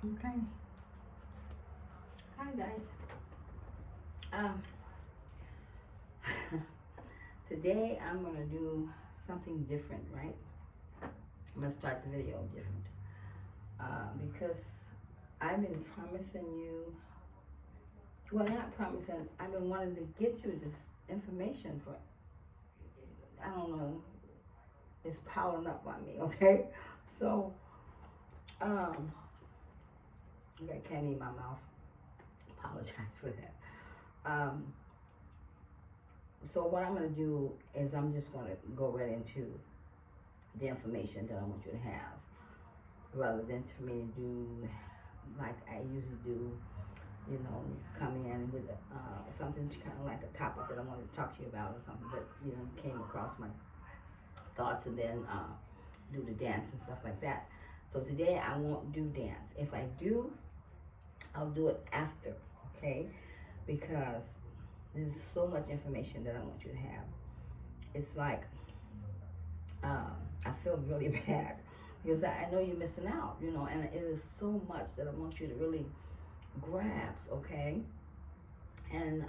Okay. Hi guys. Um, Today I'm gonna do something different, right? I'm gonna start the video different because I've been promising you. Well, not promising. I've been wanting to get you this information for. I don't know. It's piling up on me. Okay. So I got candy in my mouth. Apologize for that. Um, so what I'm gonna do is I'm just gonna go right into the information that I want you to have, rather than for me to do like I usually do, come in with something kind of like a topic that I wanted to talk to you about or something that, came across my thoughts, and then do the dance and stuff like that. So today I won't do dance. If I do, I'll do it after, okay? Because there's so much information that I want you to have. It's like, I feel really bad because I know you're missing out, and it is so much that I want you to really grasp, okay? And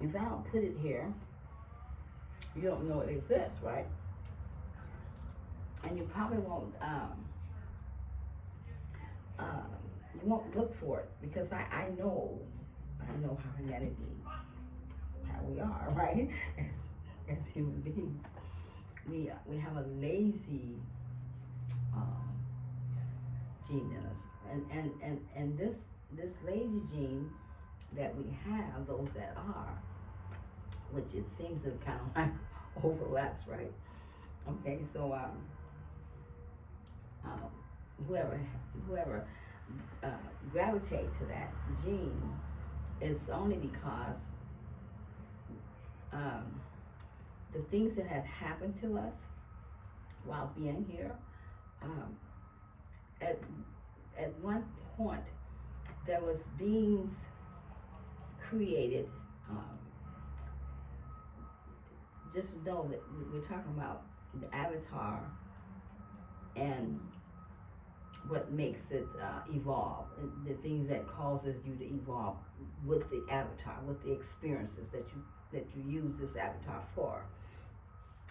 if I don't put it here, you don't know it exists, right? And you probably won't, you won't look for it because I know how humanity, how we are, right? As human beings, we have a lazy gene in us, and this lazy gene that we have, those that are, which it seems to kind of like overlaps, right? Okay, so whoever gravitate to that gene, it's only because the things that had happened to us while being here, at one point there was beings created. Just know that we're talking about the avatar and what makes it evolve, the things that causes you to evolve with the avatar, with the experiences that you use this avatar for.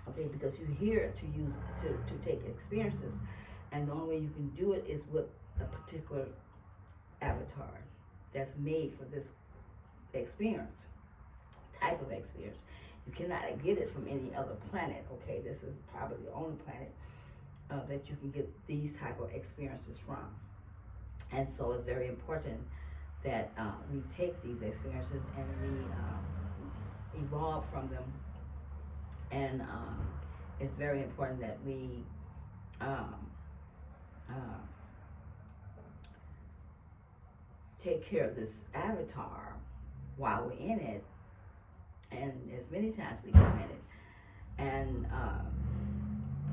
Okay, because you're here to use to take experiences, and the only way you can do it is with a particular avatar that's made for this experience, type of experience. You cannot get it from any other planet. Okay, this is probably the only planet that you can get these type of experiences from. And so it's very important that we take these experiences and we evolve from them. And it's very important that we take care of this avatar while we're in it, and as many times we come in it. And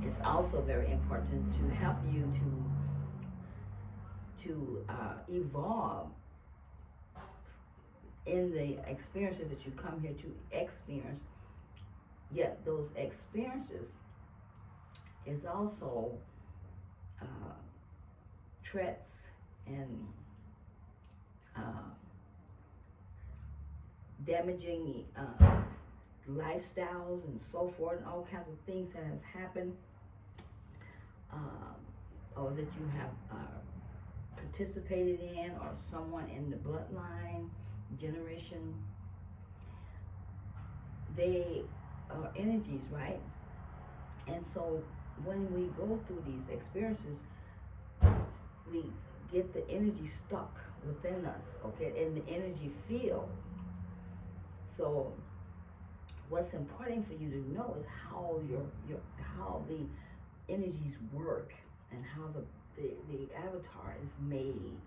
it's also very important to help you to evolve in the experiences that you come here to experience. Yet those experiences is also threats and damaging lifestyles and so forth, and all kinds of things that has happened, or that you have participated in, or someone in the bloodline generation. They are energies, right? And so when we go through these experiences, we get the energy stuck within us, okay, in the energy field. So what's important for you to know is how how the energies work, and how the avatar is made,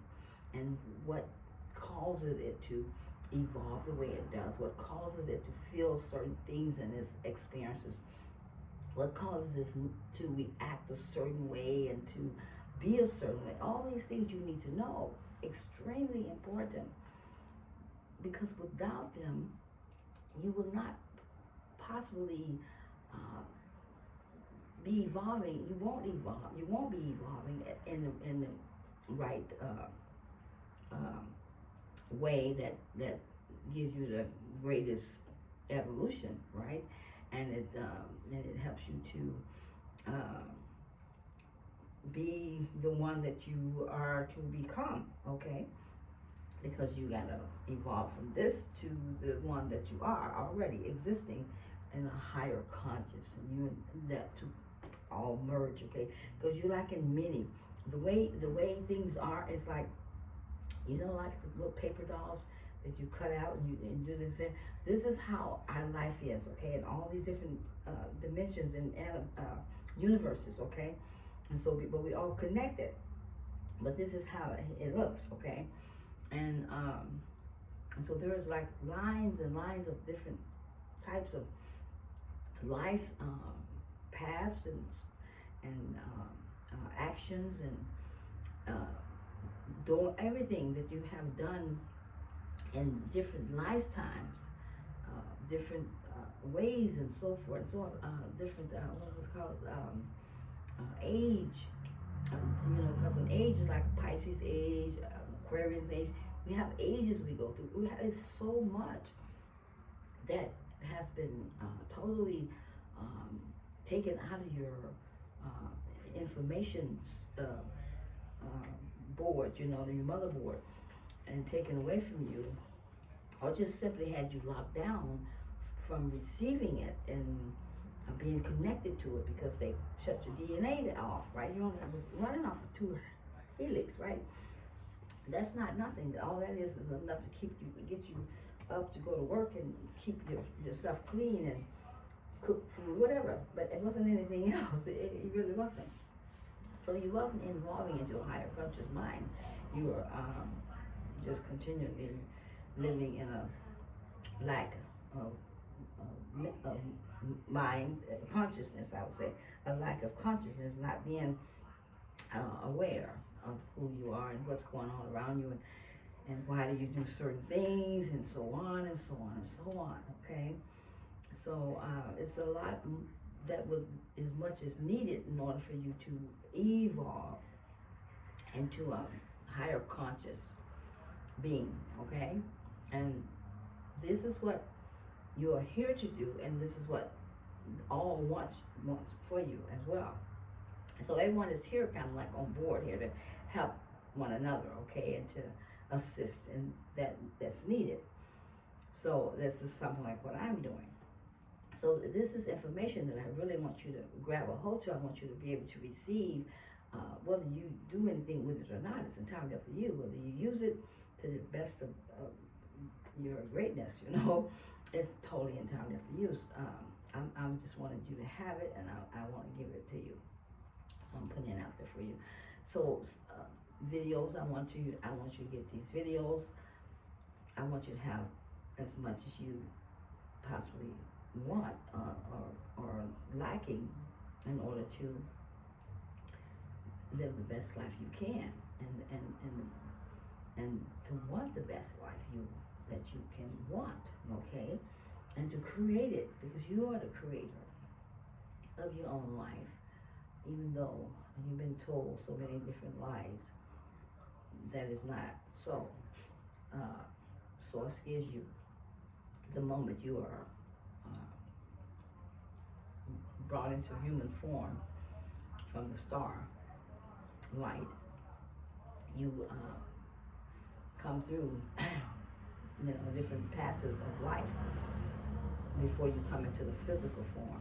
and what causes it to evolve the way it does, what causes it to feel certain things in its experiences, what causes it to react a certain way and to be a certain way. All these things you need to know, extremely important, because without them, you will not possibly be evolving, you won't evolve. You won't be evolving in the right way that gives you the greatest evolution, right? And it helps you to be the one that you are to become, okay? Because you gotta evolve from this to the one that you are already existing in a higher conscious, and you and that to all merge, okay? Because you're like in many. The way things are is like, you know, like the little paper dolls that you cut out and do this. This is how our life is, okay? In all these different dimensions and universes, okay? And so, but we all connected. But this is how it looks, okay? And so there's like lines and lines of different types of life paths and actions and doing everything that you have done in different lifetimes, different ways and so forth. So different what was called age. You know, because an age is like a Pisces age, Aquarius age. We have ages we go through. It's so much that has been totally taken out of your information board, you know, your motherboard, and taken away from you, or just simply had you locked down from receiving it and being connected to it, because they shut your DNA off, right? You only was running off of 2 helix, right? That's not nothing. All that is enough to get you up to go to work and keep yourself clean and cook food, whatever. But it wasn't anything else. It really wasn't. So you wasn't evolving into a higher conscious mind. You were just continually living in a lack of mind, consciousness, I would say, a lack of consciousness, not being aware of who you are and what's going on around you, and why do you do certain things, and so on and so on and so on, okay? So it's a lot that would as much as needed in order for you to evolve into a higher conscious being, okay? And this is what you are here to do, and this is what all wants for you as well. So everyone is here kind of like on board here to help one another, okay, and to assist in that's needed. So this is something like what I'm doing. So this is information that I really want you to grab a hold to. I want you to be able to receive, whether you do anything with it or not. It's entirely up to you. Whether you use it to the best of your greatness, you know, it's totally entirely up to you. I'm just wanted you to have it, and I want to give it to you. So I'm putting it out there for you. So videos, I want you to get these videos. I want you to have as much as you possibly want or lacking in order to live the best life you can, and to want the best life that you can want, okay? And to create it, because you are the creator of your own life, even though you've been told so many different lies that is not so. Source gives you, the moment you are brought into human form from the star light, you come through you know, different passes of life before you come into the physical form.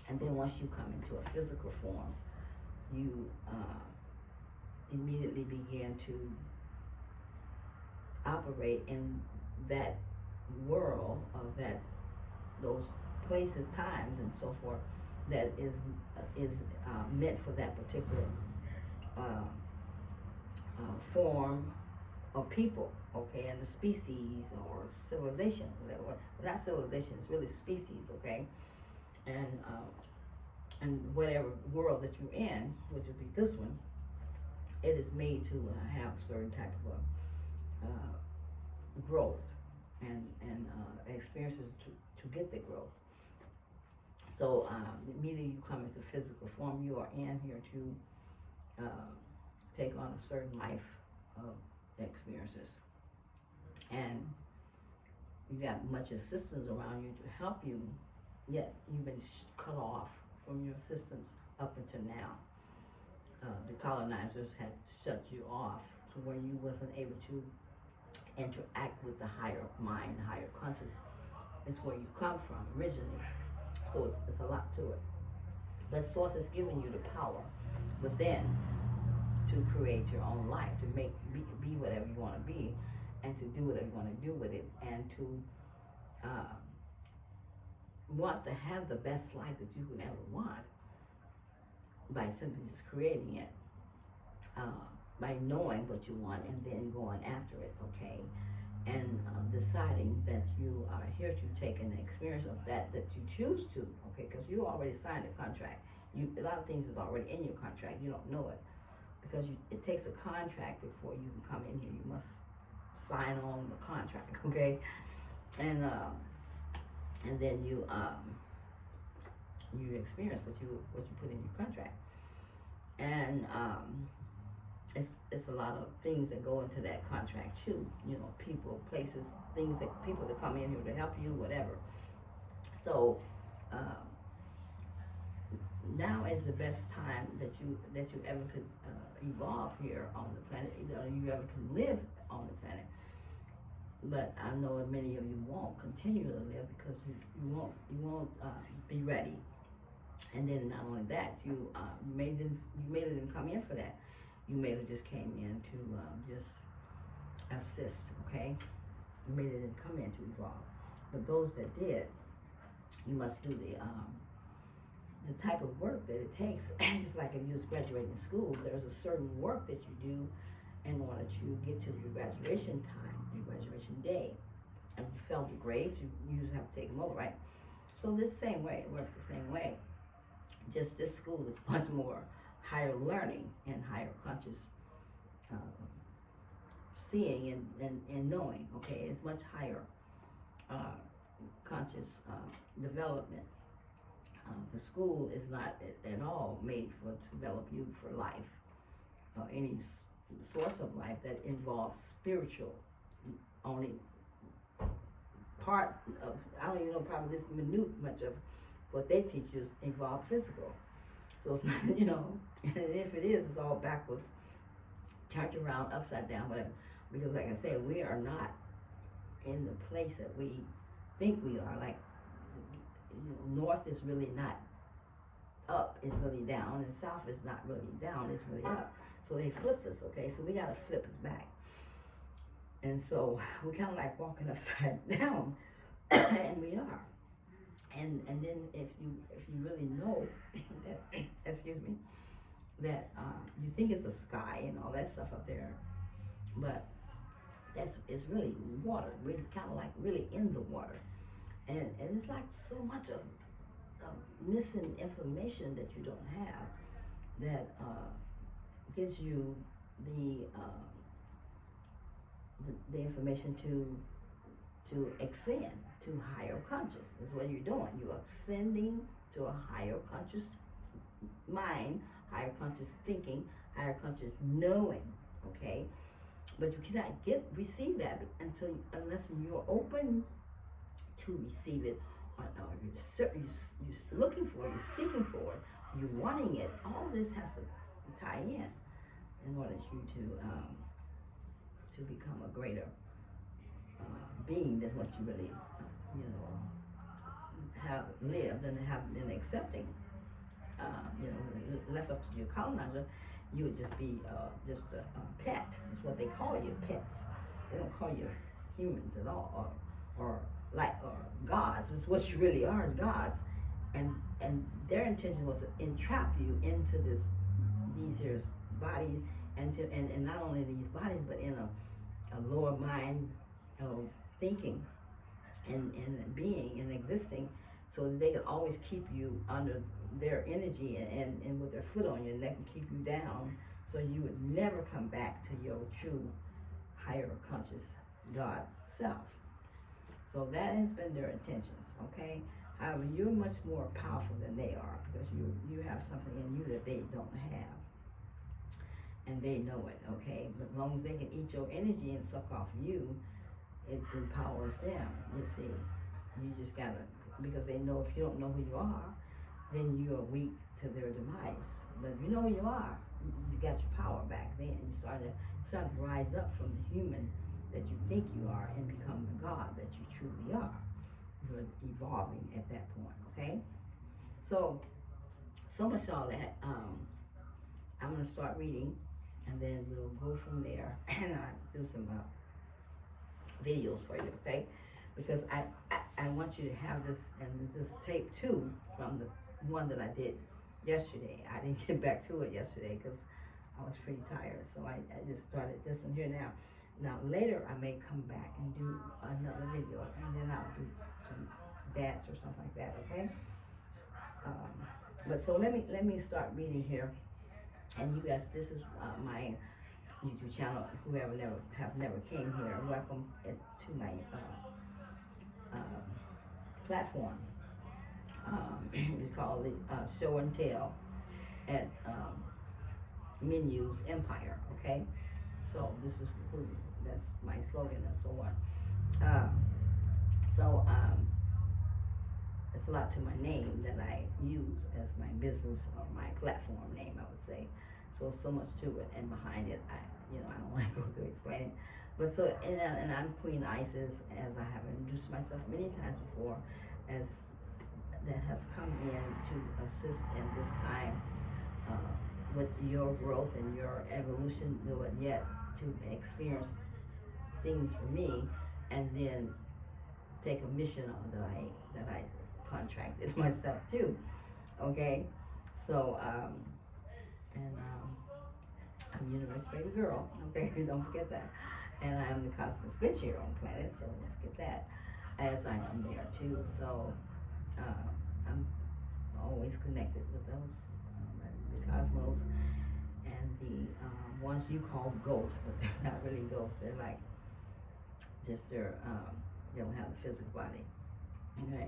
And then once you come into a physical form, you immediately begin to operate in that world of those places, times, and so forth that is meant for that particular form of people, okay, and the species or civilization, well, not civilization, it's really species, okay, and whatever world that you're in, which would be this one, it is made to have certain type of growth and experiences to get the growth. So immediately you come into physical form, you are in here to take on a certain life of experiences. And you got much assistance around you to help you, yet you've been cut off from your assistance up until now. The colonizers had shut you off to where you wasn't able to interact with the higher mind, higher conscious. It's where you come from originally. So it's a lot to it. But Source is giving you the power within to create your own life, to be whatever you want to be, and to do whatever you want to do with it, and to want to have the best life that you could ever want by simply just creating it, by knowing what you want and then going after it, okay? And deciding that you are here to take an experience of that you choose to, okay? Because you already signed a contract. A lot of things is already in your contract. You don't know it because it takes a contract before you can come in here. You must sign on the contract, okay? And then you experience what you put in your contract, and it's a lot of things that go into that contract too. You know, people, places, things people that come in here to help you, whatever. So now is the best time that you ever could evolve here on the planet. You ever could live on the planet. But I know that many of you won't continue to live because you won't be ready. And then not only that, you may didn't come in for that. You may have just came in to just assist, okay? You may didn't come in to evolve. But those that did, you must do the type of work that it takes. Just like if you was graduating school, there's a certain work that you do in order to get to your graduation time, your graduation day. And you failed your grades, you usually have to take them over, right? So this same way, it works the same way. Just this school is much more higher learning and higher conscious seeing and knowing, okay? It's much higher conscious development. The school is not at all made to develop you for life, or any source of life that involves spiritual. Only part of, I don't even know probably this minute much of what they teach you involve physical. So it's not, you know, and if it is, it's all backwards, turned around, upside down, whatever. Because like I said, we are not in the place that we think we are. Like, you know, north is really not up, it's really down, and south is not really down, it's really up. So they flipped us, okay? So we gotta flip it back. And so we're kind of like walking upside down, and we are. And then if you really know that, excuse me, that you think it's a sky and all that stuff up there, but it's really water. We're kind of like really in the water, and it's like so much of missing information that you don't have that gives you the information to ascend to higher conscious. Is what you're doing. You're ascending to a higher conscious mind, higher conscious thinking, higher conscious knowing. Okay, but you cannot receive that unless you're open to receive it, or you're looking for it, you're seeking for it, you're wanting it. All this has to tie in order for you to become a greater being than what you really, have lived and have been accepting. Left up to your colonizer, you would just be just a pet. It's what they call you, pets. They don't call you humans at all, or gods. It's what you really are, is gods. And their intention was to entrap you into these here bodies, and not only these bodies, but in a lower mind of thinking and being and existing, so that they can always keep you under their energy and with their foot on your neck and keep you down, so you would never come back to your true higher conscious God self. So that has been their intentions, okay? You're much more powerful than they are, because you have something in you that they don't have, and they know it. Okay, but as long as they can eat your energy and suck off you, it empowers them. You see, you just gotta, because they know if you don't know who you are, then you are weak to their demise. But if you know who you are, you got your power back then. You start to rise up from the human that you think you are and become the God that you truly are. You're evolving at that point, okay? So much all that. I'm gonna start reading, and then we'll go from there, and I'll do some videos for you, okay? Because I want you to have this, and this tape too, from the one that I did yesterday. I didn't get back to it yesterday because I was pretty tired, so I just started this one here now. Now later I may come back and do another video, and then I'll do some dance or something like that, okay? But so let me start reading here, and you guys, this is my YouTube channel. Whoever never came here, welcome to my platform. It's called the Show and Tell at Menus Empire. Okay, so this is that's my slogan and so on. It's a lot to my name that I use as my business or my platform name, I would say. So much to it, and behind it, I don't want to go through explaining. But so, and I'm Queen Isis, as I have introduced myself many times before, as that has come in to assist in this time with your growth and your evolution, but yet to experience things for me, and then take a mission on that I contracted myself to. Okay, so I'm Universe Baby Girl. Okay, don't forget that. And I'm the cosmic bitch here on the planet, so don't forget that, as I am there too. So I'm always connected with those, the cosmos, and the ones you call ghosts, but they're not really ghosts. They're like just they don't have the physical body. Okay.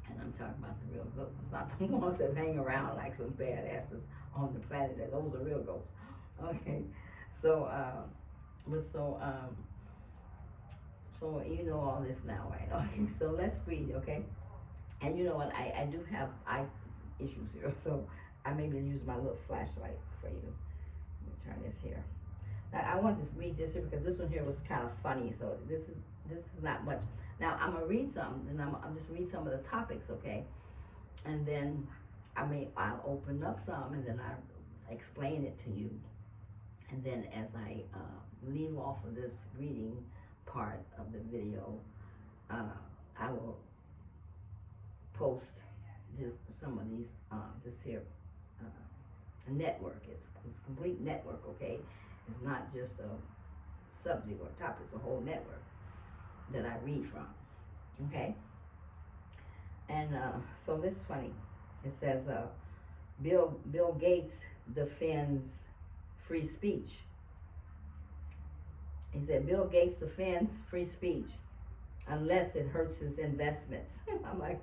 And I'm talking about the real ghosts, not the ones that hang around like some badasses on the planet. Those are real ghosts. Okay. So so you know all this now, right? Okay, so let's read, okay? And you know what, I do have eye issues here, so I maybe use my little flashlight for you. Let me turn this here. Now I want to read this here because this one here was kind of funny, so this is not much. Now I'm gonna read some, and I'm just read some of the topics, okay? And then I'll open up some, and then I explain it to you. And then as I leave off of this reading part of the video, I will post some of these this here network. It's a complete network, okay? It's not just a subject or topic. It's a whole network that I read from, okay? And so this is funny. It says Bill Gates defends free speech. He said Bill Gates defends free speech unless it hurts his investments. I'm like,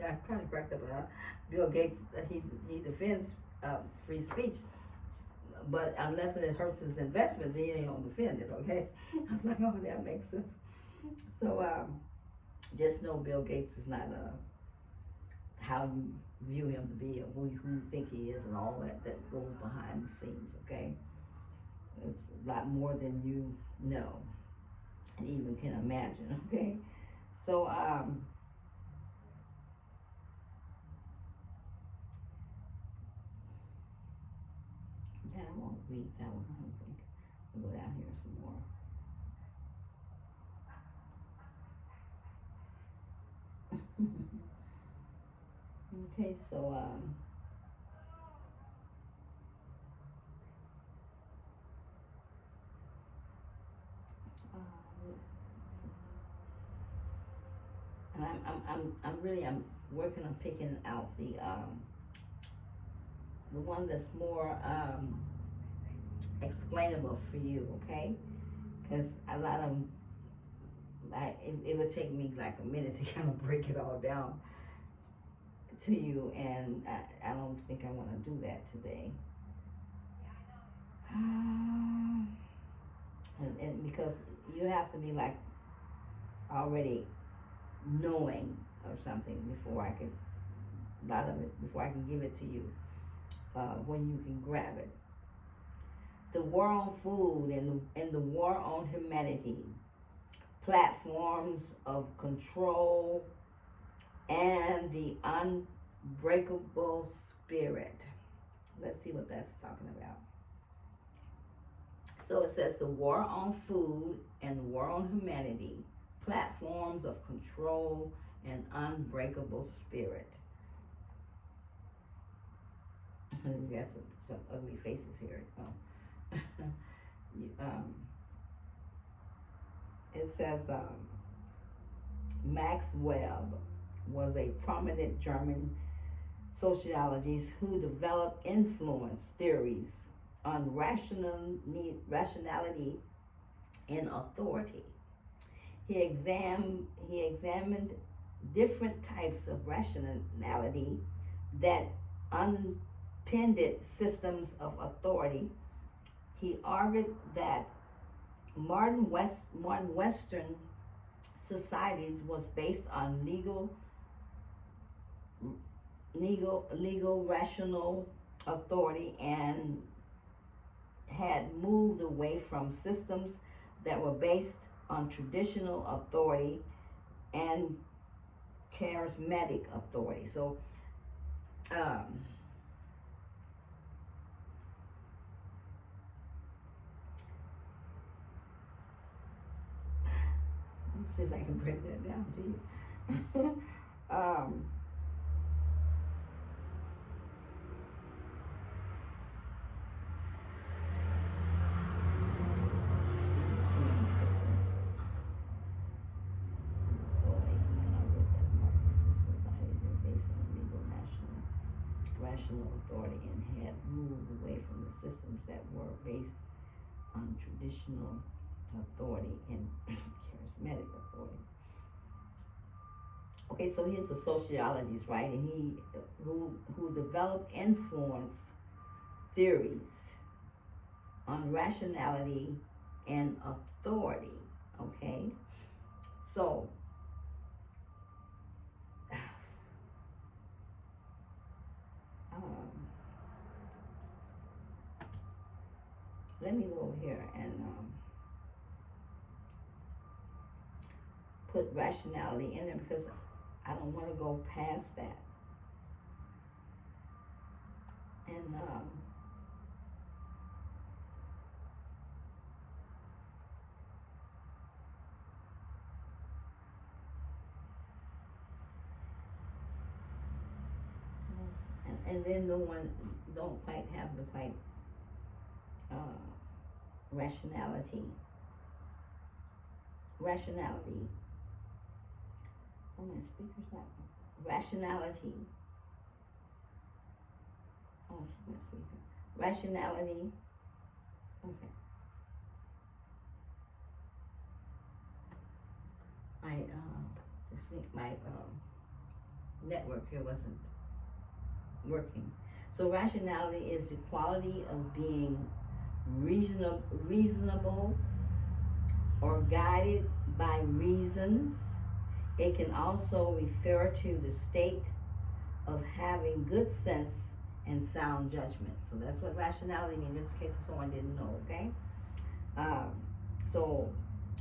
I kind of cracked up about Bill Gates. He defends free speech, but unless it hurts his investments, he ain't gonna defend it. Okay, I was like, oh, that makes sense. So just know Bill Gates is not how you view him to be, or who you think he is, and all that goes behind the scenes. Okay, it's a lot more than you know and even can imagine. Okay, so I won't read that one. I don't think. I'll go down here some more. Okay, so and I'm working on picking out the one that's more explainable for you, okay? Because a lot of them it would take me like a minute to kind of break it all down to you, and I don't think I want to do that today. And because you have to be like already knowing of something before I can, a lot of it, before I can give it to you, when you can grab it. The war on food and the war on humanity, platforms of control, and the unbreakable spirit. Let's see what that's talking about. So it says the war on food and the war on humanity, platforms of control and unbreakable spirit. We got some ugly faces here. It says Max Weber was a prominent German sociologist who developed influence theories on rationality and authority. He examined different types of rationality that underpinned systems of authority. He argued that modern Western societies was based on legal rational authority and had moved away from systems that were based on traditional authority and charismatic authority. So let me see if I can break that down to you. Rational authority and had moved away from the systems that were based on traditional authority and charismatic authority. Okay, so here's the sociologist, right? And he who developed influence theories on rationality and authority. Okay, so let me go over here and put rationality in there because I don't want to go past that. And and then no one don't quite have the quite rationality. Oh, my speaker's not. Rationality. Oh, my speaker. Rationality. Okay. My network here wasn't working. So rationality is the quality of being reasonable or guided by reasons. It can also refer to the state of having good sense and sound judgment. So that's what rationality means, just in case someone didn't know, okay? So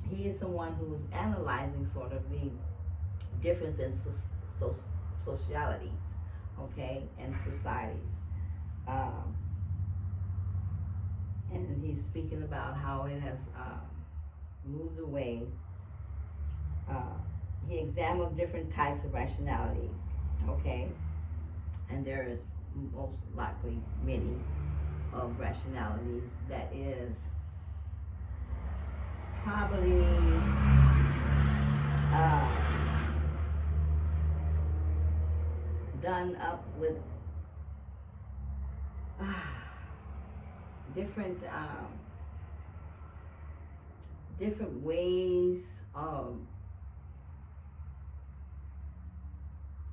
he is someone who is analyzing sort of the difference in socialities, okay, and societies. And he's speaking about how it has moved away. He examined different types of rationality, okay? And there is most likely many of rationalities that is probably done up with different ways of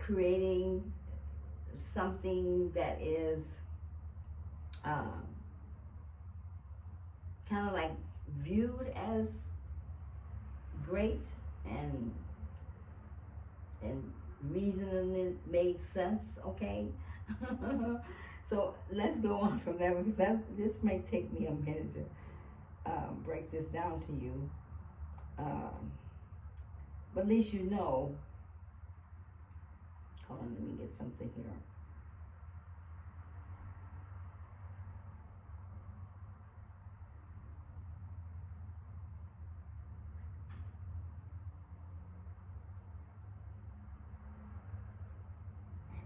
creating something that is um, kind of like viewed as great and reasonably made sense, okay? So let's go on from there, because this may take me a minute to break this down to you. But at least you know. Hold on, let me get something here.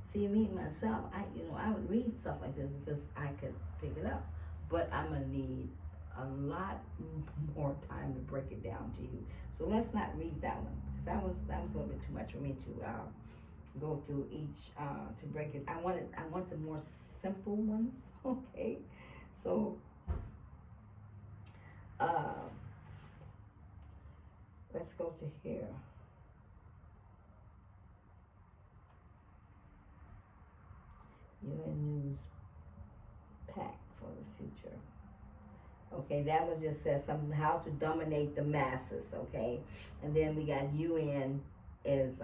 See, me myself, I would read stuff like this because I could pick it up, but I'm gonna need a lot more time to break it down to you. So let's not read that one, because that was a little bit too much for me to go through each to break it. I want the more simple ones. Okay, so let's go to here. UN News Pack for the Future. Okay, that one just says something, how to dominate the masses, okay? And then we got UN is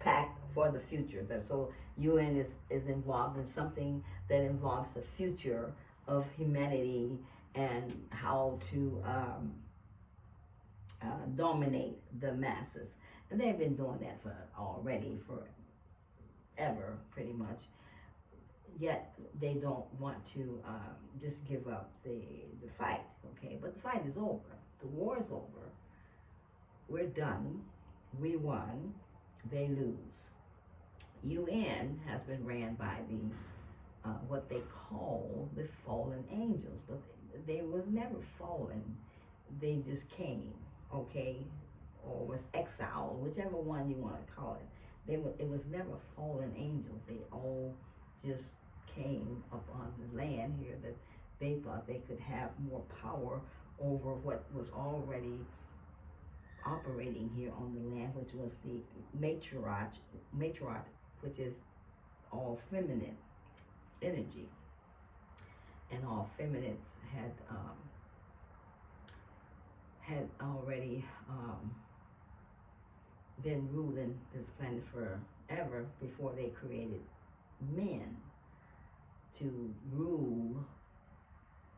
Pact for the Future. So UN is involved in something that involves the future of humanity and how to dominate the masses. And they've been doing that already forever, pretty much. Yet they don't want to just give up the fight, okay? But the fight is over. The war is over. We're done. We won. They lose. UN has been ran by the what they call the fallen angels, but they was never fallen. They just came, okay, or was exiled, whichever one you want to call it. It was never fallen angels. They all just came upon the land here that they thought they could have more power over what was already operating here on the land, which was the matriarch, which is all feminine energy, and all feminites had already been ruling this planet forever before they created men to rule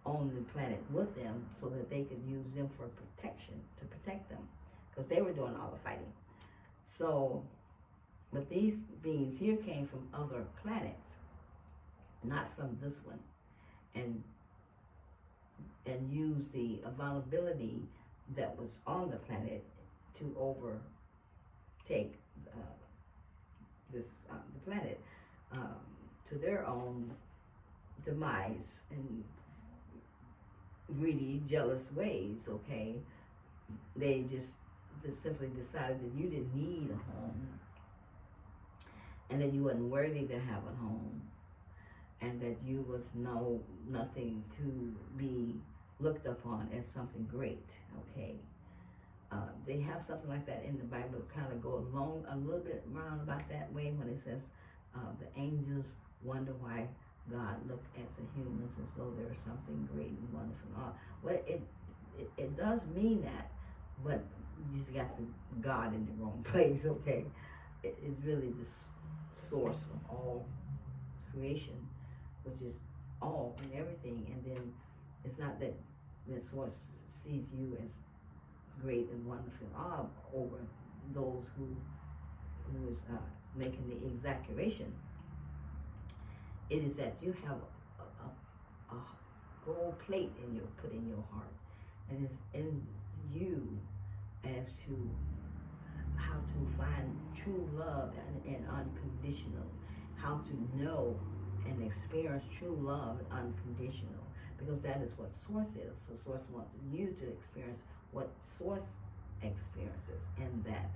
on the planet with them, so that they could use them for protection, to protect them, because they were doing all the fighting. So, but these beings here came from other planets, not from this one, and used the availability that was on the planet to overtake the planet to their own demise and greedy, jealous ways, okay? They just simply decided that you didn't need a home, and that you wasn't worthy to have a home, and that you was nothing to be looked upon as something great, okay? They have something like that in the Bible, kind of go along a little bit round about that way, when it says the angels wonder why God looked at the humans as though there was something great and wonderful and all. Well, it does mean that, but you just got the God in the wrong place, okay? It's really the source of all creation, which is all and everything. And then it's not that the source sees you as great and wonderful over those who is making the exaggeration. It is that you have a gold plate put in your heart, and it's in you as to how to find true love and unconditional, how to know and experience true love and unconditional, because that is what Source is. So Source wants you to experience what Source experiences in that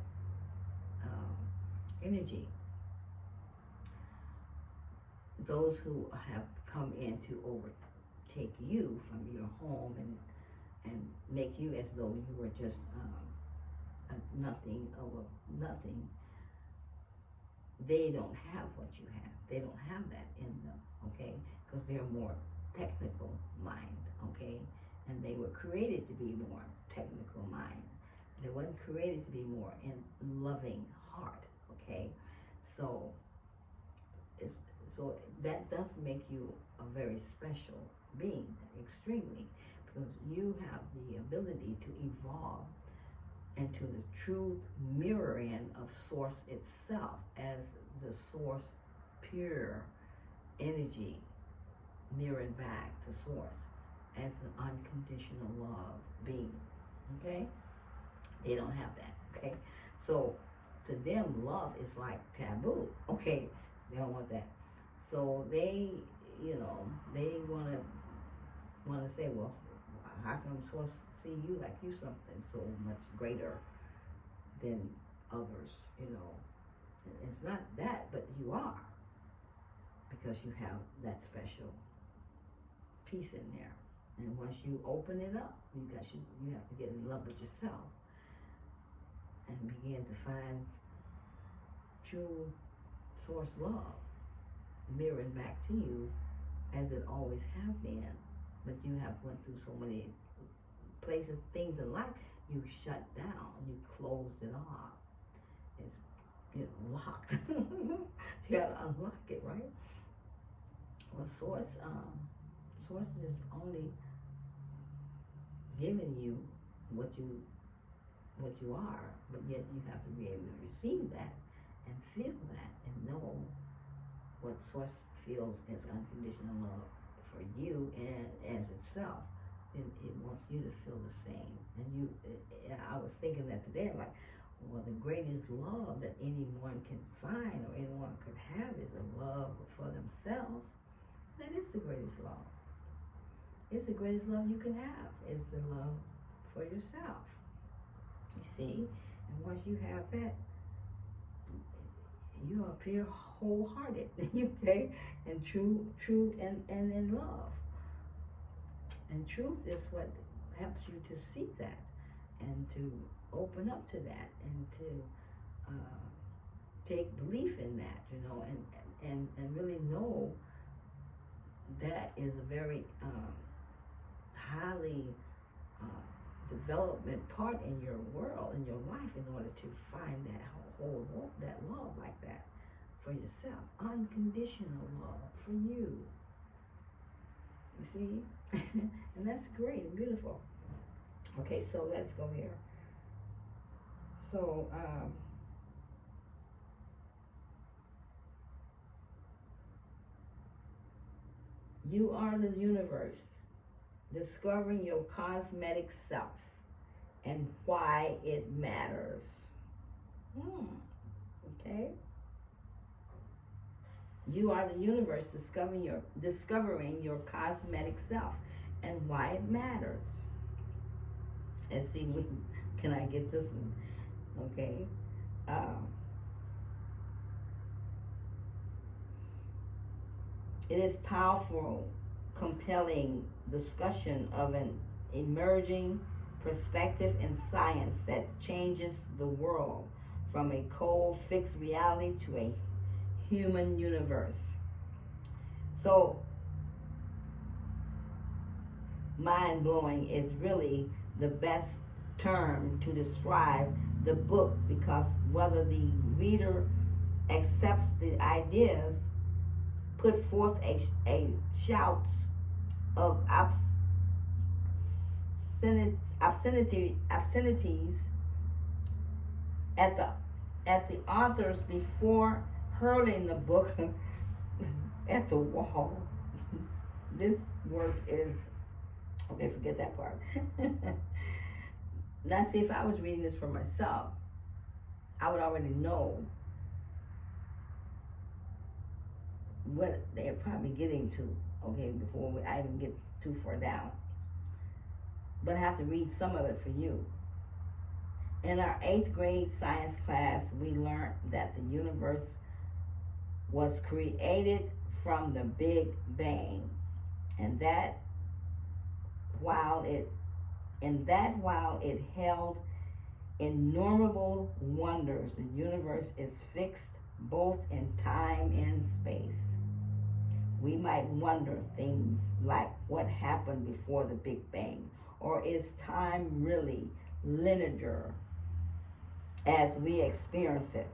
energy. Those who have come in to overtake you from your home and make you as though you were just nothing of a nothing, they don't have what you have. They don't have that in them, okay? Because they're more technical mind, okay? And they were created to be more technical mind. They weren't created to be more in loving heart, okay? So so that does make you a very special being, extremely, because you have the ability to evolve into the true mirroring of source itself as the source pure energy mirrored back to source as an unconditional love being, okay? They don't have that, okay? So to them, love is like taboo, okay? They don't want that. So they, they want to say, well, how come source see you like you something so much greater than others, It's not that, but you are, because you have that special piece in there. And once you open it up, you have to get in love with yourself and begin to find true source love mirrored back to you as it always have been. But you have went through so many places, things in life, you shut down, you closed it off. It's locked. You gotta unlock it, right? Well, source is only giving you what you are, but yet you have to be able to receive that and feel that and know what source feels as unconditional love for you and as itself. And it wants you to feel the same. And I was thinking that today, I'm like, well, the greatest love that anyone can find or anyone could have is a love for themselves. That is the greatest love. It's the greatest love you can have. It's the love for yourself. You see? And once you have that, you appear wholehearted, okay? And true and in love. And truth is what helps you to see that and to open up to that and to take belief in that, and really know that is a very highly development part in your world, in your life, in order to find that that love like that for yourself. Unconditional love for you. You see? And that's great and beautiful. Okay, so let's go here. So, you are the universe, discovering your cosmetic self and why it matters. Okay. You are the universe, discovering your cosmetic self and why it matters. Let's see, can I get this one? Okay. It is powerful, compelling discussion of an emerging perspective in science that changes the world from a cold, fixed reality to a human universe. So, mind-blowing is really the best term to describe the book, because whether the reader accepts the ideas put forth a shouts of obscenities at the authors before hurling the book at the wall. This work is, okay, forget that part. Now see, if I was reading this for myself, I would already know what they're probably getting to, okay, before I even get too far down. But I have to read some of it for you. In our 8th grade science class, we learned that the universe was created from the Big Bang, and that while it held innumerable wonders, the universe is fixed both in time and space. We might wonder things like what happened before the Big Bang, or is time really linear as we experience it?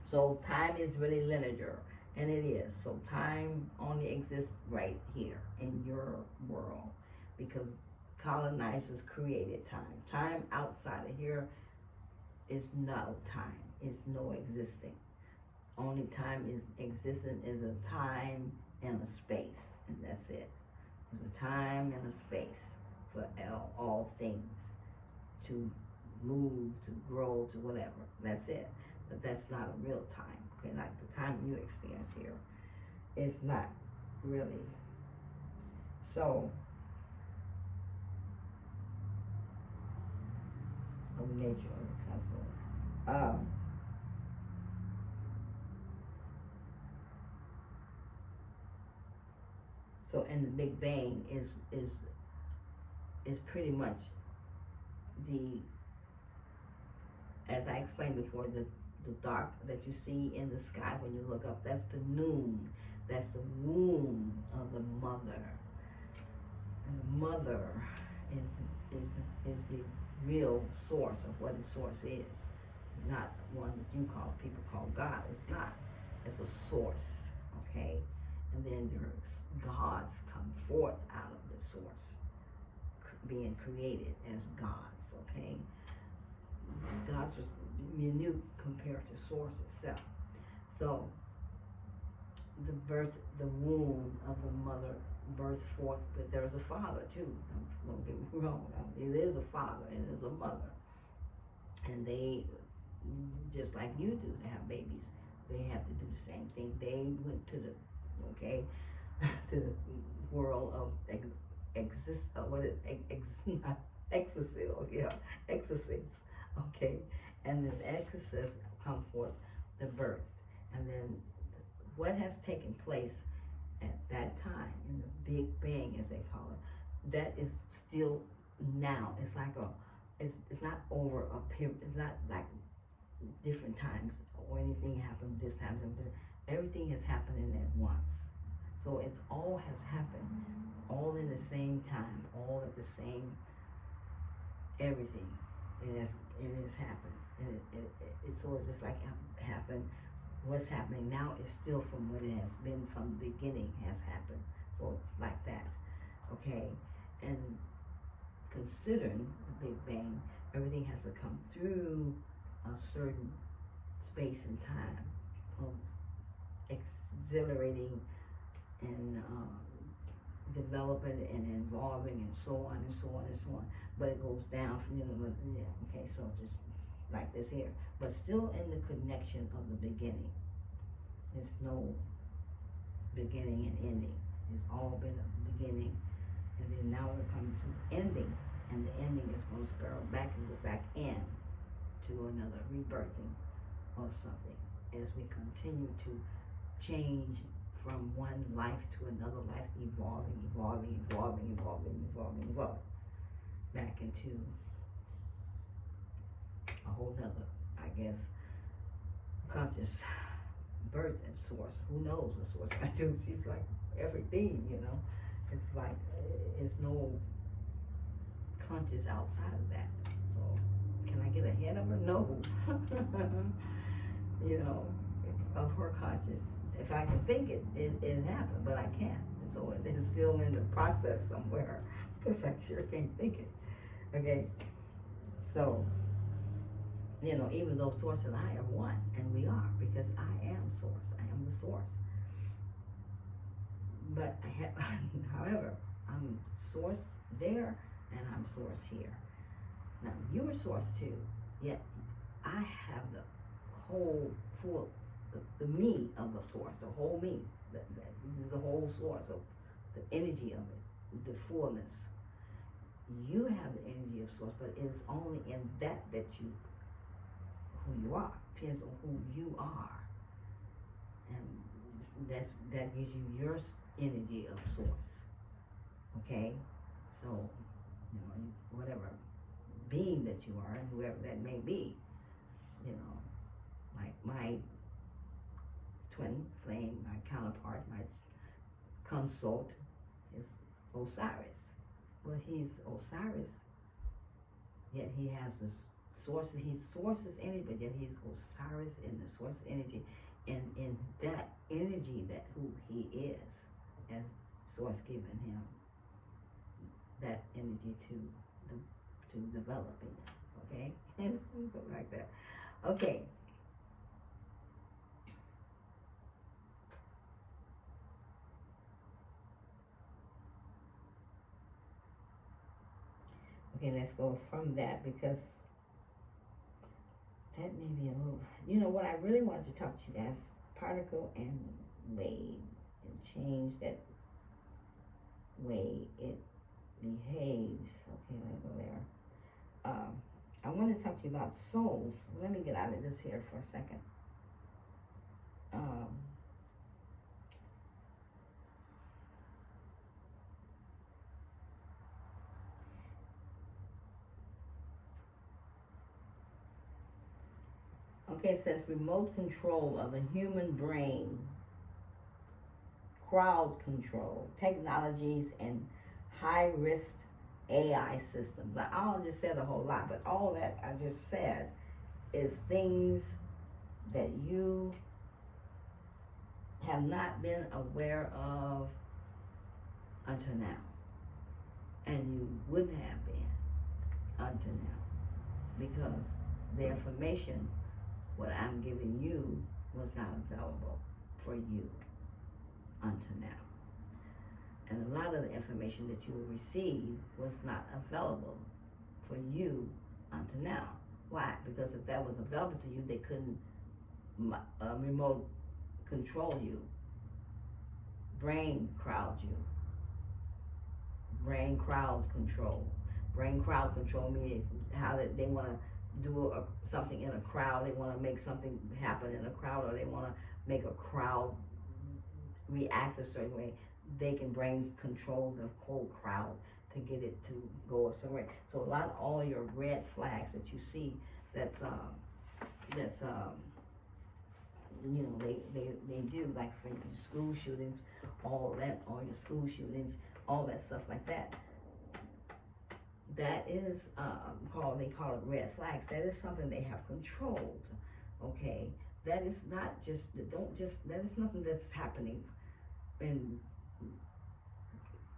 So time is really linear, and it is. So time only exists right here in your world because colonizers created time. Time outside of here is no time, is no existing. Only time is existing is a time and a space, and that's it. There's a time and a space for all things to move, to grow, to whatever. That's it. But that's not a real time. Okay, like the time you experience here is not really. So, of nature of the cosmos. So, and the Big Bang is pretty much the, as I explained before, the dark that you see in the sky when you look up, that's the noon. That's the womb of the mother. And the mother is the real source of what the source is. Not one that you call, people call God. It's not. It's a source, okay? And then there's gods come forth out of the source, being created as gods, okay? Gods are minute compared to source itself. So the womb of the mother birth forth, but there's a father too. Don't get me wrong. It is a father and it is a mother, and they, just like you do, to have babies, they have to do the same thing. They went to the to the world of exorcists, okay, and then exorcists come forth the birth, and then what has taken place at that time in the Big Bang, as they call it, that is still now. It's like it's not over a period. It's not like different times or anything happened this time. Everything has happened in at once. So it all has happened, all in the same time, all at the same, everything. It has happened. So it's just like it happened. What's happening now is still from what it has been from the beginning has happened. So it's like that, okay? And considering the Big Bang, everything has to come through a certain space and time of exhilarating and developing and evolving and so on and so on and so on. But it goes down from, okay, so just like this here. But still in the connection of the beginning. There's no beginning and ending. It's all been a beginning. And then now we're coming to the ending. And the ending is going to spiral back and go back in to another rebirthing of something as we continue to change from one life to another life, evolving back into a whole nother, I guess, conscious birth and source. Who knows what source I do? She's like everything, It's like, it's no conscious outside of that. So, can I get ahead of her? No. Of her conscious. If I can think it happened, but I can't. So it's still in the process somewhere because I sure can't think it. Okay. So, even though Source and I are one, and we are, because I am Source. I am the Source. But however, I'm Source there, and I'm Source here. Now, you are Source too, yet I have the whole full, the me of the Source, the whole me, the whole Source of the energy of it, the fullness. You have the energy of Source, but it's only in that who you are. Depends on who you are, and that gives you your energy of Source. Okay, so whatever being that you are, and whoever that may be, like my twin flame, my counterpart, my consort is Osiris. Well, he's Osiris, yet he has the sources. He sources energy, but yet he's Osiris in the source energy, and in that energy, that who he is, as source given him that energy to develop in it. Okay, and so like that. Okay. Okay, let's go from that, because that may be a little, you know what I really wanted to talk to you guys, particle and wave, and change that way it behaves. Okay, let me go there. I want to talk to you about souls. Let me get out of this here for a second. Okay, it says remote control of a human brain, crowd control, technologies, and high-risk AI systems. Now, I just said a whole lot, but all that I just said is things that you have not been aware of until now, and you wouldn't have been until now, because the information what I'm giving you was not available for you until now. And a lot of the information that you will receive was not available for you until now. Why? Because if that was available to you, they couldn't remote control you, brain crowd you, brain crowd control. Brain crowd control meaning how they want to do something in a crowd, they want to make something happen in a crowd, or they want to make a crowd react a certain way. They can brain control the whole crowd to get it to go a certain way. So a lot of all your red flags that you see, that's you know, they do, like for your school shootings, all your school shootings, all that stuff like that. That is they call it red flags. That is something they have controlled. Okay, that is not just, that is nothing that's happening in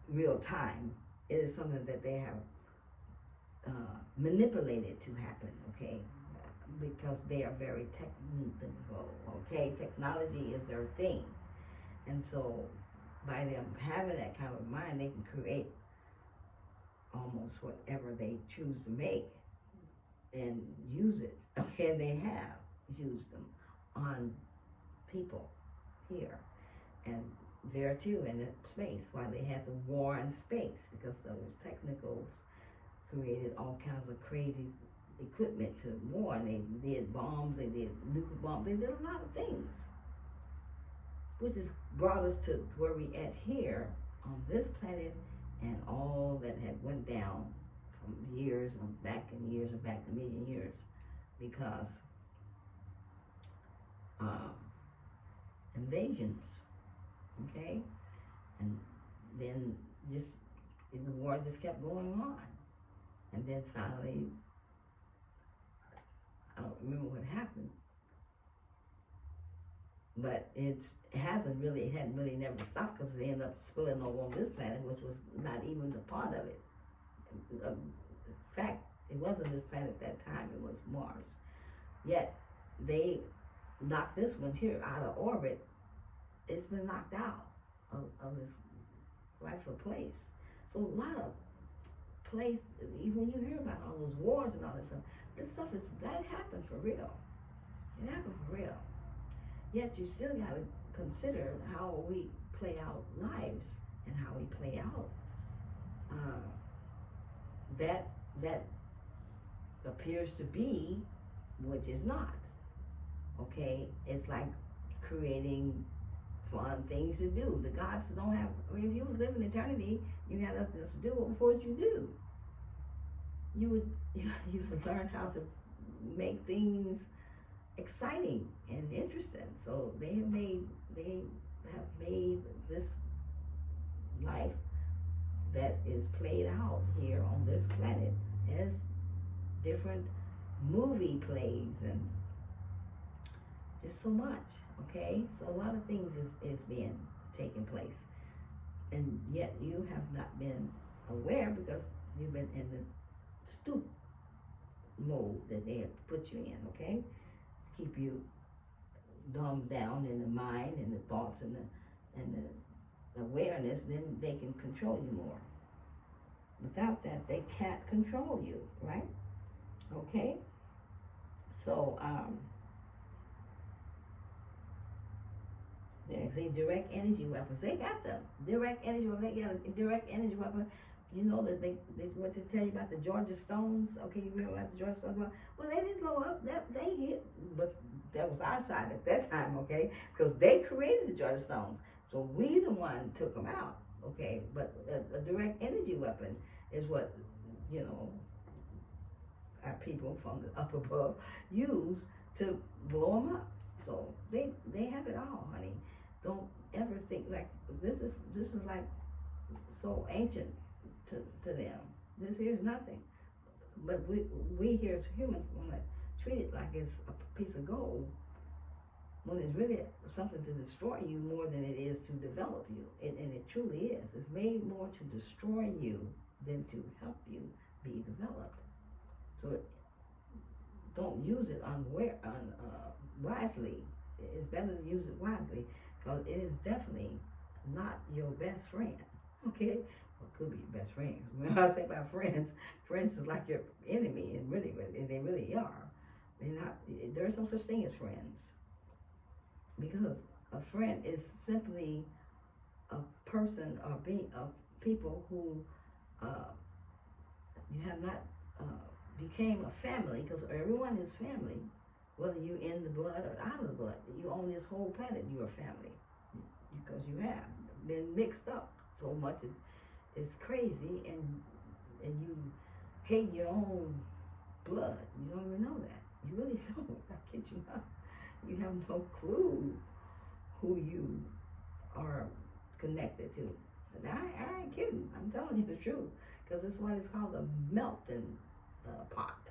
real time. It is something that they have manipulated to happen. Okay, because they are very technical. Okay, technology is their thing, and so by them having that kind of mind, they can create almost whatever they choose to make and use it. Okay, they have used them on people here and there too in space. Why they had the war in space, because those technicals created all kinds of crazy equipment to war, and they did bombs, they did nuclear bombs, they did a lot of things, which has brought us to where we at here on this planet, and all that had went down from years and back a million years, because invasions, okay, and then just the war just kept going on, and then finally, I don't remember what happened, but it hadn't really never stopped, because they ended up spilling over on this planet, which was not even a part of it. In fact, it wasn't this planet at that time, it was Mars. Yet, they knocked this one here out of orbit. It's been knocked out of its rightful place. So a lot of place, even when you hear about all those wars and all this stuff that happened for real. It happened for real. Yet you still got to consider how we play out lives and how we play out. That appears to be, which is not. Okay, it's like creating fun things to do. The gods don't have. I mean, if you was living eternity, you had nothing else to do. What would you do? You would learn how to make things exciting and interesting. So they have made this life that is played out here on this planet as different movie plays and just so much. Okay, so a lot of things is being taking place, and yet you have not been aware because you've been in the stoop mode that they have put you in. Okay, keep you dumbed down in the mind and the thoughts and the awareness. Then they can control you more. Without that, they can't control you, right? Okay, so yeah, see, direct energy weapons. They got them. Direct energy weapons. They got a direct energy weapon. You know that they what to tell you about the Georgia Stones. Okay, you remember about the Georgia Stones? Well, they didn't blow up. They hit, but that was our side at that time. Okay, because they created the Georgia Stones, so we the one took them out. Okay, but a direct energy weapon is what, you know, our people from the up above use to blow them up. So they have it all, honey. Don't ever think like this is like so ancient to them. This here's nothing. But we here as humans want to treat it like it's a piece of gold when it's really something to destroy you more than it is to develop you. And it truly is. It's made more to destroy you than to help you be developed. So don't use it wisely. It's better to use it wisely because it is definitely not your best friend. Okay? Well, it could be your best friend. When I say about friends, friends is like your enemy, and they really are. They're not. There's no such thing as friends, because a friend is simply a person or being of people who you have not became a family, because everyone is family, whether you in the blood or out of the blood. You own this whole planet. You're a family because you have been mixed up so much. It's crazy, and you hate your own blood. You don't even know that. You really don't. I kid you not. You have no clue who you are connected to. And I ain't kidding. I'm telling you the truth, because this is what it's called, the melting pot.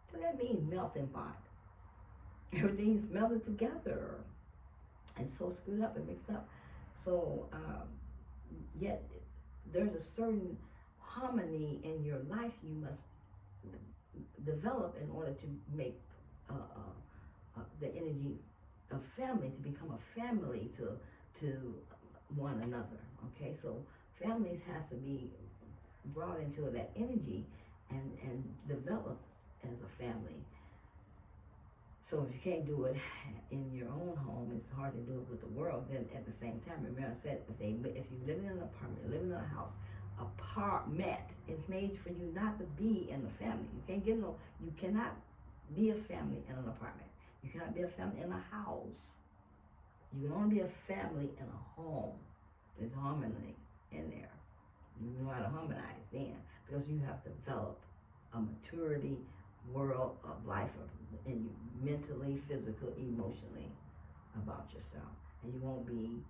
What does that mean, melting pot? Everything's melted together and so screwed up and mixed up. So yet there's a certain harmony in your life you must develop in order to make the energy of family, to become a family to one another. Okay, so families has to be brought into that energy and develop as a family. So if you can't do it in your own home, it's hard to do it with the world. Then at the same time, remember I said, if you live in an apartment, live in a house, apartment is made for you not to be in a family. You cannot be a family in an apartment. You cannot be a family in a house. You can only be a family in a home. There's harmony in there. You know how to harmonize then, because you have developed a maturity world of life, and you mentally, physically, emotionally about yourself, and you won't be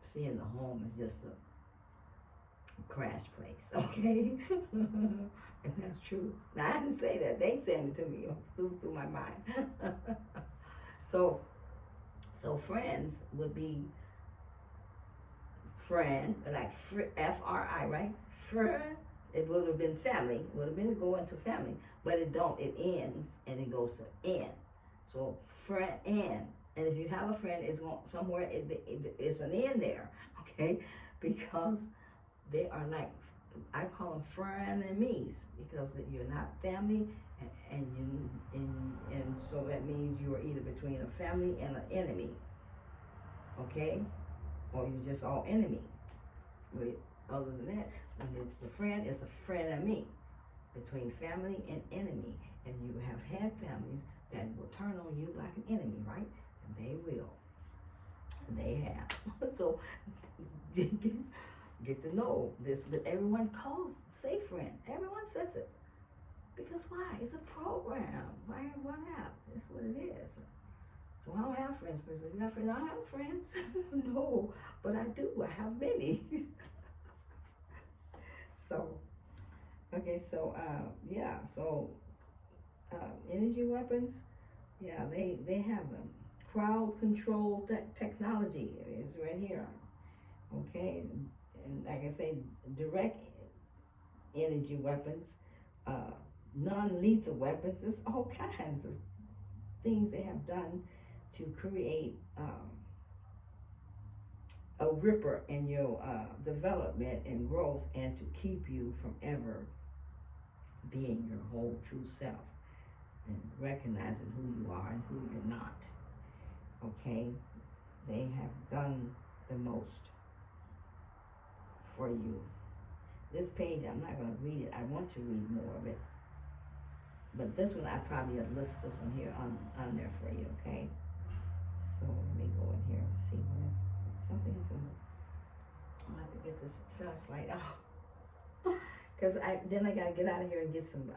seeing the home as just a crash place. Okay. And that's true. Now I didn't say that. They said it to me through my mind. So friends would be friend, like F-R-I, right? Friend. It would have been family. It would have been to go into family, but it don't. It ends and it goes to end. So friend end. And if you have a friend, it's going somewhere. It's an end there, okay? Because they are like, I call them frenemies, because you're not family, and so that means you are either between a family and an enemy, okay, or you're just all enemy. But other than that, when it's a friend, it's a frenemy, between family and enemy. And you have had families that will turn on you like an enemy, right? And they will. And they have. So get to know this. But everyone say friend. Everyone says it. Because why? It's a program. Why not? That's what it is. So I don't have friends. Because you got friends, I don't have friends. No, but I do. I have many. So, okay, so yeah, so energy weapons, yeah, they have them. Crowd control technology is right here. Okay, and like I say, direct energy weapons, non-lethal weapons. There's all kinds of things they have done to create a ripper in your development and growth, and to keep you from ever being your whole true self and recognizing who you are and who you're not. Okay, they have done the most for you. This page, I'm not going to read it. I want to read more of it, but this one I probably have listed this one here on there for you. Okay, so let me go in here and see what is something is in. I'm gonna have to get this flashlight out because then I gotta get out of here and get some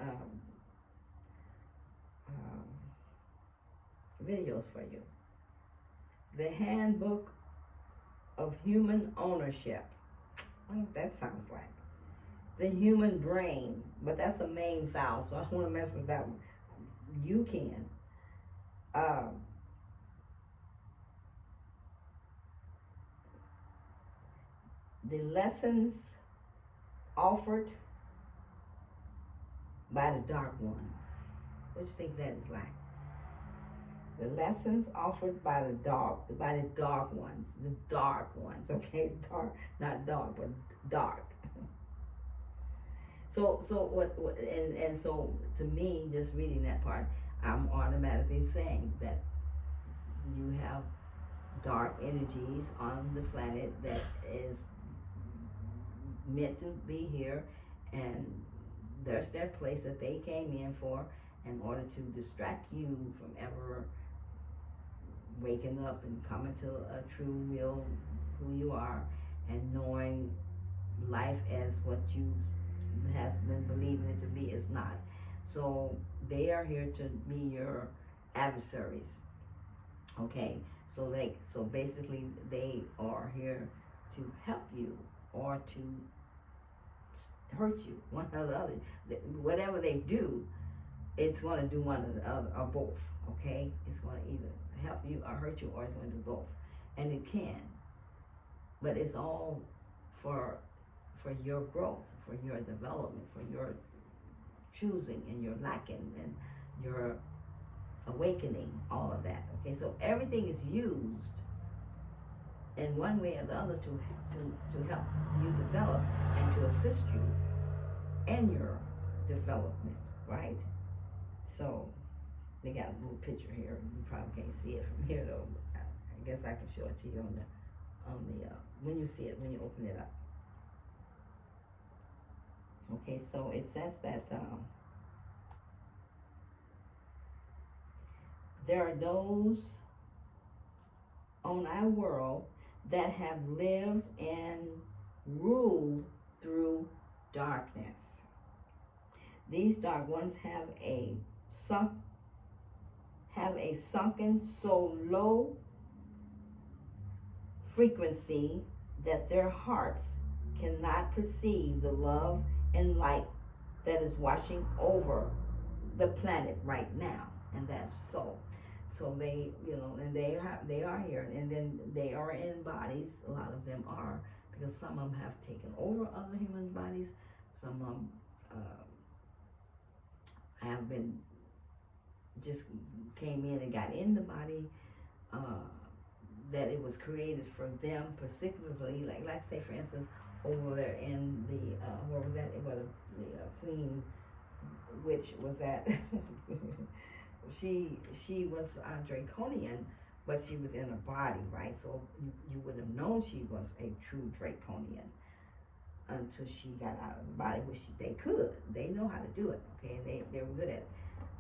videos for you. The Handbook of Human Ownership. What that sounds like. The Human Brain, but that's a main file, so I don't want to mess with that one. You can. The lessons offered by the dark ones. What do you think that is like? The lessons offered by the dark ones, okay, dark, not dark, but dark. So what and so to me, just reading that part, I'm automatically saying that you have dark energies on the planet that is meant to be here, and there's their place that they came in for in order to distract you from ever waking up and coming to a true real who you are, and knowing life as what you has been believing it to be is not. So they are here to be your adversaries. Okay, so basically they are here to help you or to hurt you, one or the other. Whatever they do, it's going to do one or the other, or both. Okay, it's going to either help you or hurt you, or it's going to do both, and it can. But it's all for your growth, for your development, for your choosing and your lacking and your awakening, all of that. Okay, so everything is used in one way or the other to help you develop and to assist you in your development, right? So they got a little picture here. You probably can't see it from here though. I guess I can show it to you on the when you see it, when you open it up. Okay, so it says that there are those on our world that have lived and ruled through darkness. These dark ones have a sunken so low frequency that their hearts cannot perceive the love and light that is washing over the planet right now. And that's so they, and they are here, and then they are in bodies. A lot of them are, because some of them have taken over other humans' bodies. Some of them have been just came in and got in the body that it was created for them, particularly like say for instance over there in the where was that? Well, the Queen Witch was that. She was Draconian, but she was in a body, right? So you would have known she was a true Draconian until she got out of the body, which they could. They know how to do it, okay? They were good at it.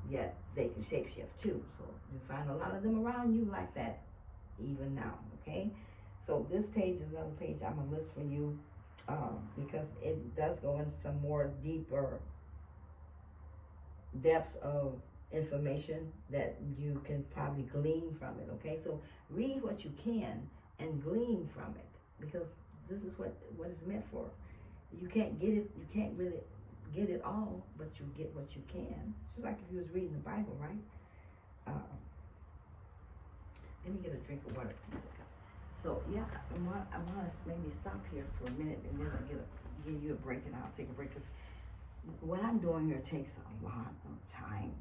Yet they can shapeshift too. So you find a lot of them around you like that even now, okay? So this page is another page I'm going to list for you because it does go into some more deeper depths of information that you can probably glean from it. Okay, so read what you can and glean from it, because this is what it's meant for. You can't get it. You can't really get it all, but you get what you can. It's just like if you was reading the Bible, right? Let me get a drink of water. So yeah, I want to maybe stop here for a minute, and then I'll give you a break, and I'll take a break, because what I'm doing here takes a lot of time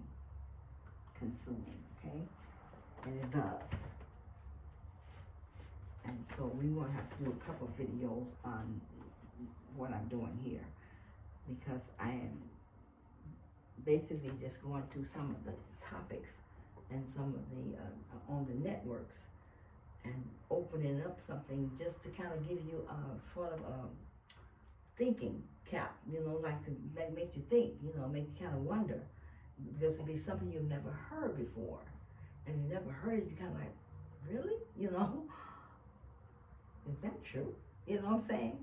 consuming, okay? And it does. And so we will have to do a couple of videos on what I'm doing here, because I am basically just going through some of the topics and some of the on the networks, and opening up something just to kind of give you a sort of a thinking cap, like to make you think, make you kind of wonder, because it'd be something you've never heard before, and you never heard it, you kind of like, really, is that true? You know what I'm saying?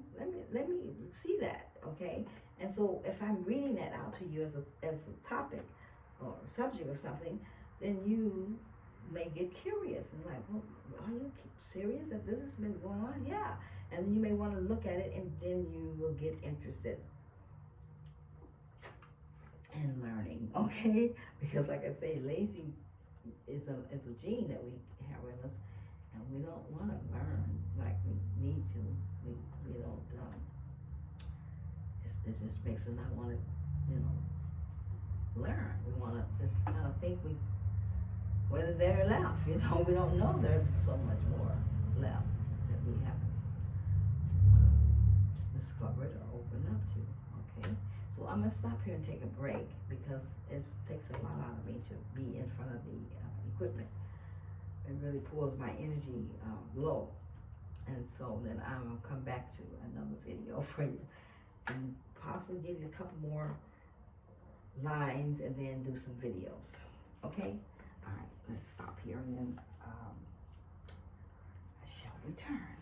Let me see that, okay? And so if I'm reading that out to you as a topic or subject or something, then you may get curious and like, well, are you serious that this has been going on? Yeah. And then you may want to look at it, and then you will get interested in learning, okay? Because like I say, lazy is a gene that we have in us, and we don't want to learn like we need to. We don't. It just makes us not want to, learn. We want to just kind of think what is there left? We don't know there's so much more left that we haven't discovered or opened up to. Okay, so I'm gonna stop here and take a break, because it takes a lot out of me to be in front of the equipment. It really pulls my energy low, and so then I'm gonna come back to another video for you, and possibly give you a couple more lines, and then do some videos. Okay. All right, let's stop here, and then I shall return.